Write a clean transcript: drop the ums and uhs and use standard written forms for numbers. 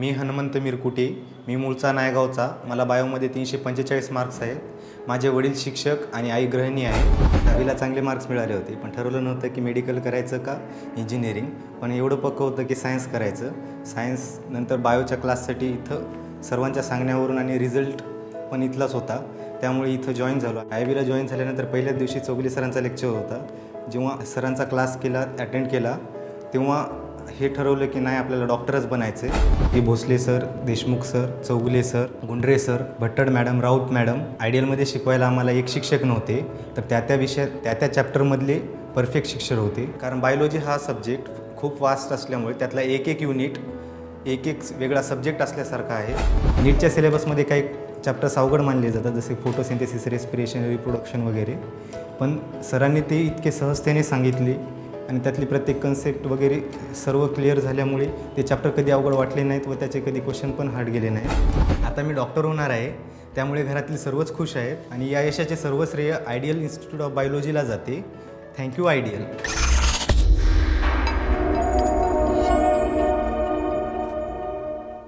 मी हनुमंत मिरकुटे, मी मूळचा नायगावचा. मला बायोमध्ये 345 मार्क्स आहेत. माझे वडील शिक्षक आणि आई गृहिणी आहे. 10वीला चांगले मार्क्स मिळाले होते, पण ठरवलं नव्हतं की मेडिकल करायचं का इंजिनिअरिंग. पण एवढं पक्कं होतं की सायन्स करायचं. सायन्स नंतर बायोच्या क्लाससाठी इथं सर्वांच्या सांगण्यावरून आणि रिझल्ट पण इथलाच होता, त्यामुळे इथं जॉईन झालो. IB जॉईन झाल्यानंतर पहिल्याच दिवशी चौगुले सरांचा लेक्चर होता. जेव्हा सरांचा क्लास अटेंड केला तेव्हा हे ठरवलं की नाही, आपल्याला डॉक्टरच बनायचं आहे. हे Bhosale sir, Deshmukh sir, Chougule sir, Gundare sir, Bhattad madam, Raut madam. आयडियलमध्ये शिकवायला आम्हाला एक शिक्षक नव्हते, तर त्या विषयात त्या चॅप्टरमधले परफेक्ट शिक्षक होते. कारण बायोलॉजी हा सब्जेक्ट खूप वास्ट असल्यामुळे त्यातला एक युनिट एक वेगळा सब्जेक्ट असल्यासारखा आहे. नीटच्या सिलेबसमध्ये काही चॅप्टर्स अवघड मानले जातात, जसे फोटोसिंथेसिस, रेस्पिरेशन, रिप्रोडक्शन वगैरे. पण सरांनी ते इतके सहजतेने सांगितले आणि त्यातली प्रत्येक कन्सेप्ट वगैरे सर्व क्लिअर झाल्यामुळे ते चॅप्टर कधी अवघड वाटले नाहीत व त्याचे कधी क्वेश्चन पण हार्ड गेले नाहीत. आता मी डॉक्टर होणार आहे, त्यामुळे घरातील सर्वच खुश आहेत आणि या यशाचे सर्व श्रेय आयडियल इन्स्टिट्यूट ऑफ बायोलॉजीला जाते. Thank you ideal.